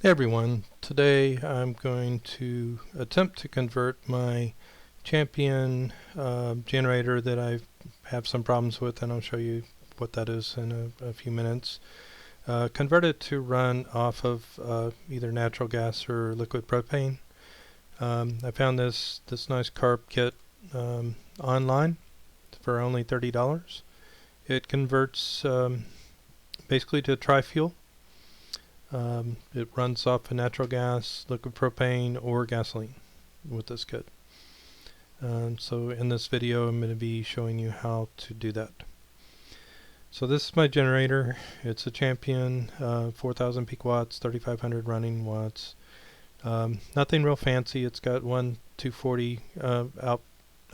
Hey everyone, today I'm going to attempt to convert my Champion generator that I have some problems with, and I'll show you what that is in a few minutes. Convert it to run off of either natural gas or liquid propane. I found this nice carb kit online for only $30. It converts basically to tri-fuel. It runs off of natural gas, liquid propane, or gasoline with this kit. So in this video I'm going to be showing you how to do that. So this is my generator. It's a Champion 4000 peak watts, 3500 running watts. Nothing real fancy. It's got one 240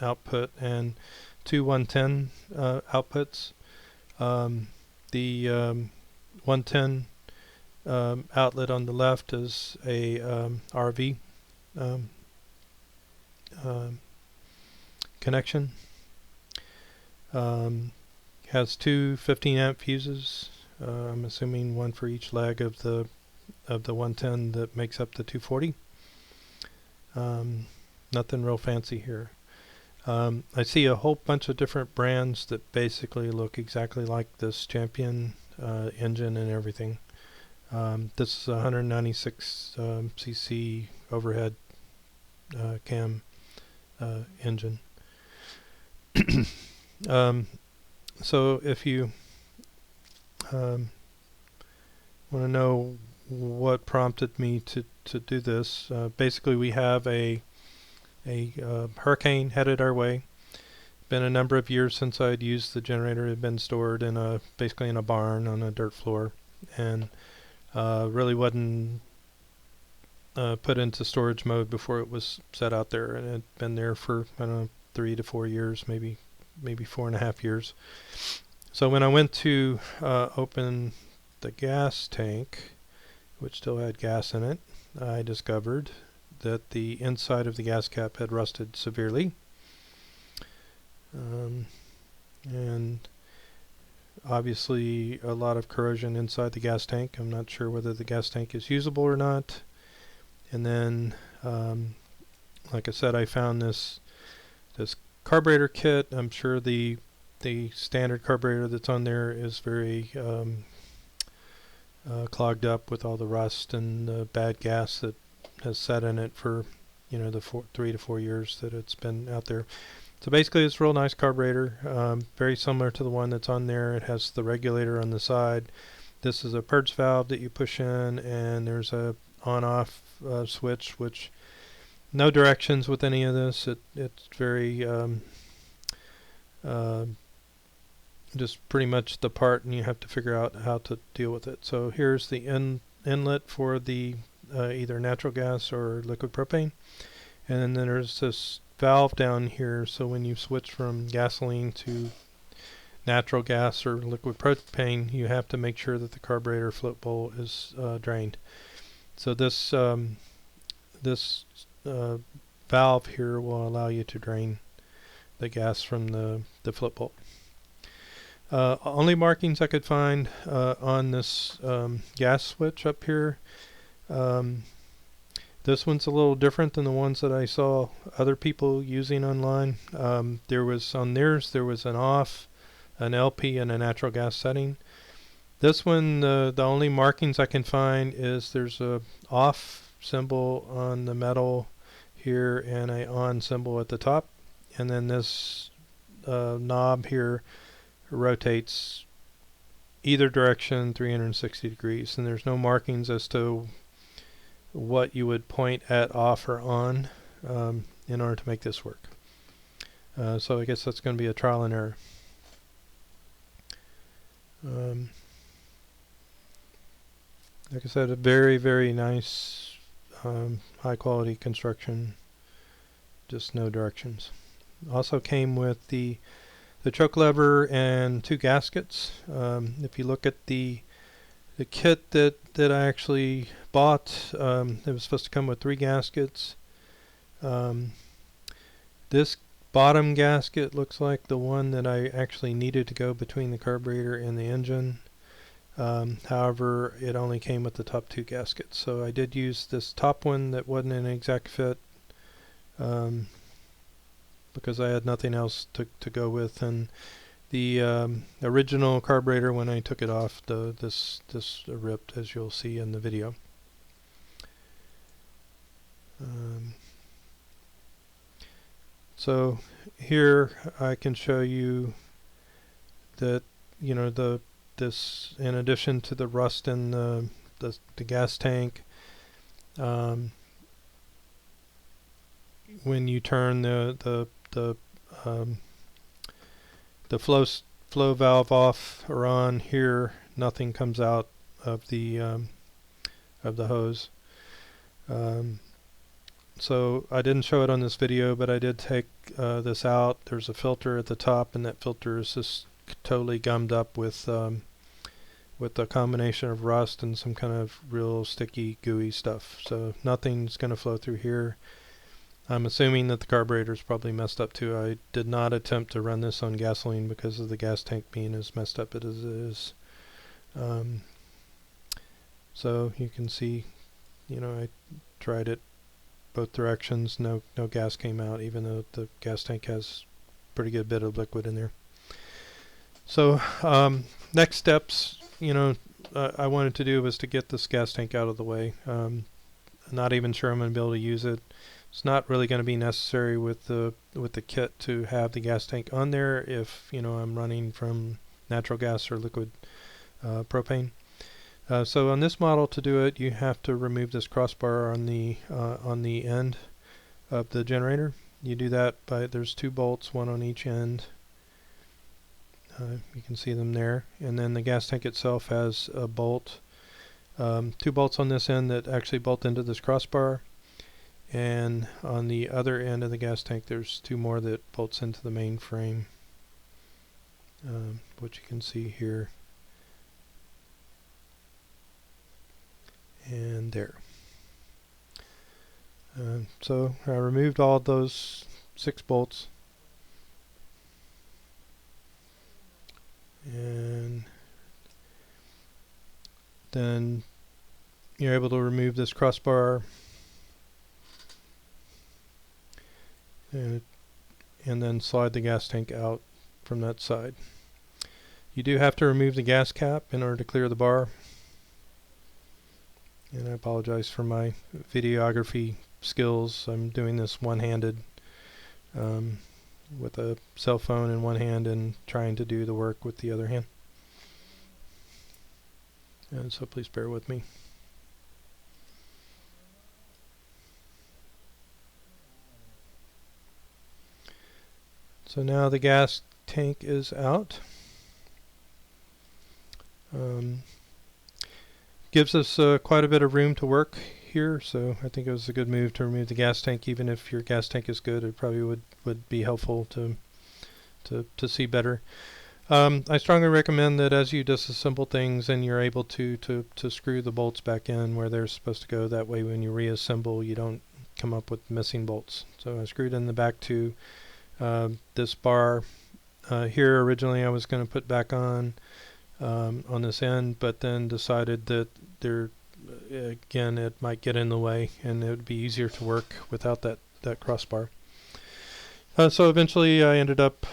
output and two 110 outputs. The 110 outlet on the left is a RV connection. Has two 15 amp fuses. I'm assuming one for each leg of the 110 that makes up the 240. Nothing real fancy here. I see a whole bunch of different brands that basically look exactly like this Champion engine and everything. This is a 196 cc overhead cam engine. So if you want to know what prompted me to do this, basically we have a hurricane headed our way. Been a number of years since I'd used the generator. It had been stored in basically in a barn on a dirt floor, and really wasn't put into storage mode before it was set out there, and it had been there for, I don't know, 3 to 4 years, maybe 4.5 years. So when I went to open the gas tank, which still had gas in it, I discovered that the inside of the gas cap had rusted severely, and obviously a lot of corrosion inside the gas tank. I'm not sure whether the gas tank is usable or not. And then like I said, I found this carburetor kit. I'm sure the standard carburetor that's on there is very clogged up with all the rust and the bad gas that has sat in it for, you know, the 3 to 4 years that it's been out there. So basically it's a real nice carburetor, very similar to the one that's on there. It has the regulator on the side. This is a purge valve that you push in, and there's a on-off switch, which no directions with any of this. It's very just pretty much the part, and you have to figure out how to deal with it. So here's the inlet for the either natural gas or liquid propane, and then there's this valve down here, so when you switch from gasoline to natural gas or liquid propane, you have to make sure that the carburetor float bowl is drained. So this valve here will allow you to drain the gas from the float bowl. Only markings I could find on this gas switch up here. This one's a little different than the ones that I saw other people using online. There was on theirs, there was an off, an LP, and a natural gas setting. This one, the only markings I can find is there's a off symbol on the metal here and a on symbol at the top, and then this knob here rotates either direction 360 degrees, and there's no markings as to what you would point at off or on in order to make this work. So I guess that's going to be a trial and error. Like I said, a very, very nice high quality construction, just no directions. Also came with the choke lever and 2 gaskets. If you look at the kit that I actually bought, it was supposed to come with 3 gaskets. This bottom gasket looks like the one that I actually needed to go between the carburetor and the engine. However, it only came with the top 2 gaskets. So I did use this top one that wasn't an exact fit because I had nothing else to go with. And the original carburetor, when I took it off, this ripped, as you'll see in the video. So here I can show you that, you know, this, in addition to the rust in the gas tank, when you turn the flow valve off or on here, nothing comes out of the hose. So I didn't show it on this video, but I did take this out. There's a filter at the top, and that filter is just totally gummed up with a combination of rust and some kind of real sticky, gooey stuff. So nothing's going to flow through here. I'm assuming that the carburetor is probably messed up too. I did not attempt to run this on gasoline because of the gas tank being as messed up as it is. So you can see, you know, I tried it both directions. No gas came out, even though the gas tank has a pretty good bit of liquid in there. So next steps, you know, I wanted to do was to get this gas tank out of the way. Not even sure I'm going to be able to use it. It's not really going to be necessary with the kit to have the gas tank on there if, you know, I'm running from natural gas or liquid propane. So on this model, to do it, you have to remove this crossbar on the end of the generator. You do that by, there's 2 bolts, one on each end. You can see them there. And then the gas tank itself has a bolt, 2 bolts on this end that actually bolt into this crossbar. And on the other end of the gas tank, there's 2 more that bolts into the main frame, which you can see here and there. So I removed all of those 6 bolts, and then you're able to remove this crossbar and then slide the gas tank out from that side. You do have to remove the gas cap in order to clear the bar. And I apologize for my videography skills. I'm doing this one-handed with a cell phone in one hand and trying to do the work with the other hand. And so please bear with me. So now the gas tank is out. Gives us quite a bit of room to work here, so I think it was a good move to remove the gas tank. Even if your gas tank is good, it probably would be helpful to see better. I strongly recommend that as you disassemble things and you're able to screw the bolts back in where they're supposed to go, that way when you reassemble you don't come up with missing bolts. So I screwed in the back to this bar here. Originally I was going to put back on this end, but then decided that there again it might get in the way and it would be easier to work without that crossbar. So eventually I ended up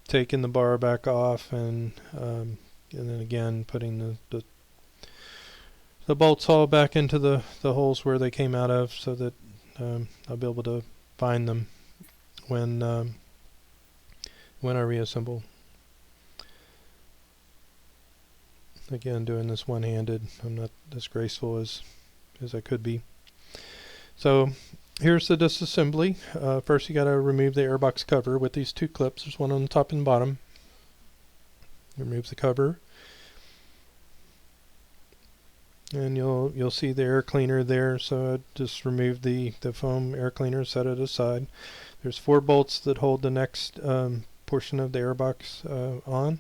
taking the bar back off and then again putting the bolts all back into the holes where they came out of, so that I'll be able to find them when I reassemble. Again, doing this one-handed. I'm not as graceful as I could be. So here's the disassembly. First you got to remove the airbox cover with these 2 clips. There's one on the top and bottom. Remove the cover. And you'll see the air cleaner there, so I just removed the foam air cleaner, set it aside. There's 4 bolts that hold the next portion of the airbox on.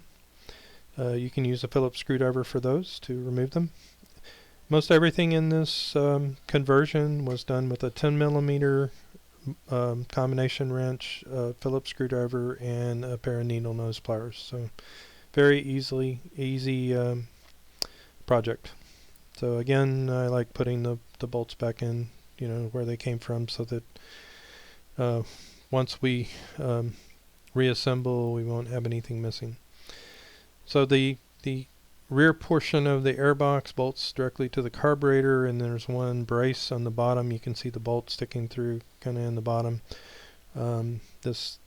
You can use a Phillips screwdriver for those to remove them. Most everything in this conversion was done with a 10mm combination wrench, Phillips screwdriver, and a pair of needle nose pliers. So very easy project. So again, I like putting the bolts back in, where they came from, so that once we reassemble, we won't have anything missing. So the rear portion of the airbox bolts directly to the carburetor, and there's one brace on the bottom. You can see the bolt sticking through kind of in the bottom. This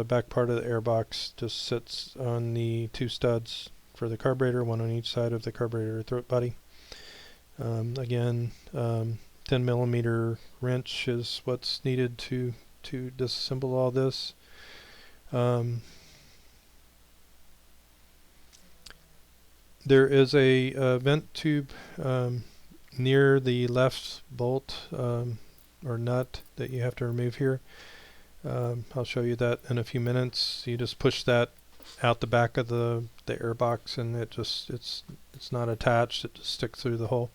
back part of the airbox just sits on the two studs for the carburetor, one on each side of the carburetor throat body. Again, 10 millimeter wrench is what's needed to disassemble all this. There is a vent tube near the left bolt or nut that you have to remove here. I'll show you that in a few minutes. You just push that out the back of the airbox, and it's not attached. It just sticks through the hole.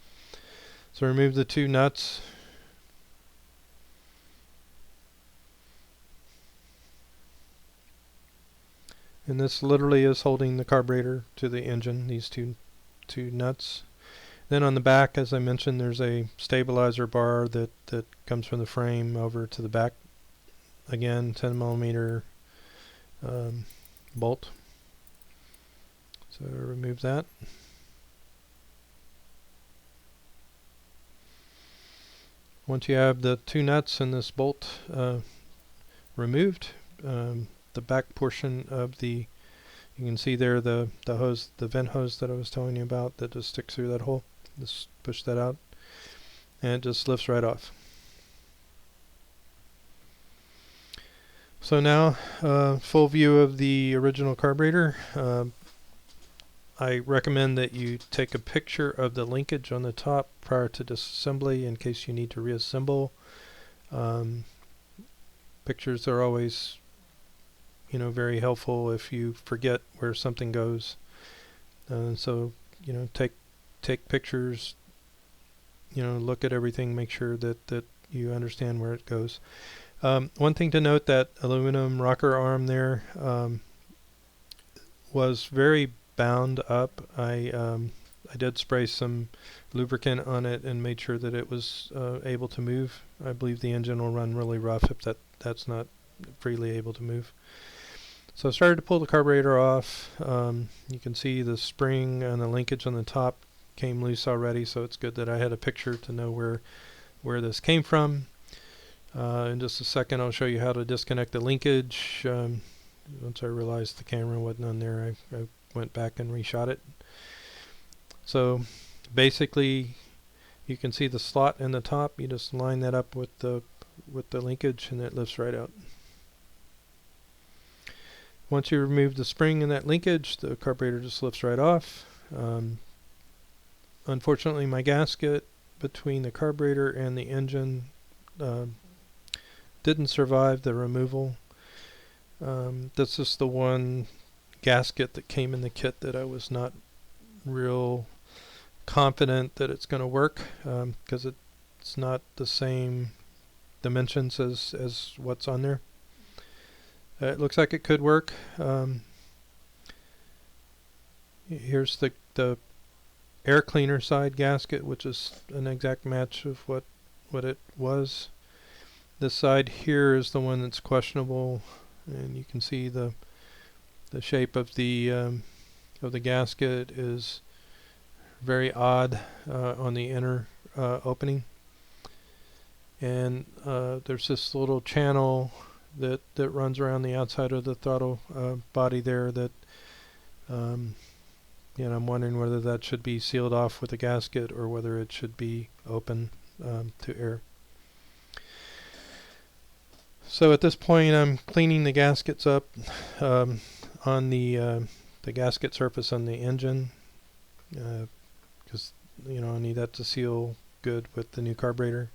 So remove the two nuts. And this literally is holding the carburetor to the engine, these two nuts. Then on the back, as I mentioned, there's a stabilizer bar that comes from the frame over to the back. Again, 10 millimeter bolt. So remove that. Once you have the two nuts and this bolt removed, the back portion of you can see there the hose, the vent hose that I was telling you about that just sticks through that hole. Just push that out, and it just lifts right off. So now, full view of the original carburetor. I recommend that you take a picture of the linkage on the top prior to disassembly in case you need to reassemble. Pictures are always, very helpful if you forget where something goes. So, take pictures, look at everything, make sure that you understand where it goes. One thing to note, that aluminum rocker arm there was very bound up. I did spray some lubricant on it and made sure that it was able to move. I believe the engine will run really rough if that's not freely able to move. So I started to pull the carburetor off. You can see the spring and the linkage on the top came loose already, so it's good that I had a picture to know where this came from. In just a second, I'll show you how to disconnect the linkage. Once I realized the camera wasn't on there, I went back and reshot it. So basically, you can see the slot in the top. You just line that up with the linkage, and it lifts right out. Once you remove the spring in that linkage, the carburetor just lifts right off. Unfortunately, my gasket between the carburetor and the engine didn't survive the removal. This is the one gasket that came in the kit that I was not real confident that it's going to work, because it's not the same dimensions as what's on there. It looks like it could work. Here's the air cleaner side gasket, which is an exact match of what it was. This side here is the one that's questionable, and you can see the shape of the gasket is very odd on the inner opening, and there's this little channel that runs around the outside of the throttle body there that I'm wondering whether that should be sealed off with a gasket or whether it should be open to air. So at this point, I'm cleaning the gaskets up on the gasket surface on the engine, because I need that to seal good with the new carburetor.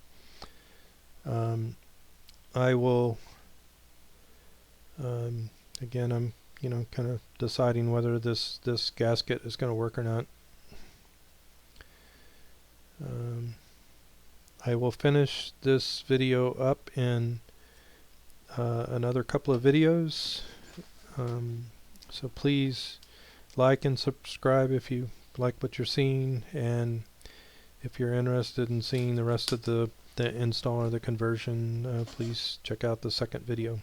I will again, I'm kind of deciding whether this gasket is going to work or not. I will finish this video up in another couple of videos, so please like and subscribe if you like what you're seeing, and if you're interested in seeing the rest of the install or the conversion, please check out the second video.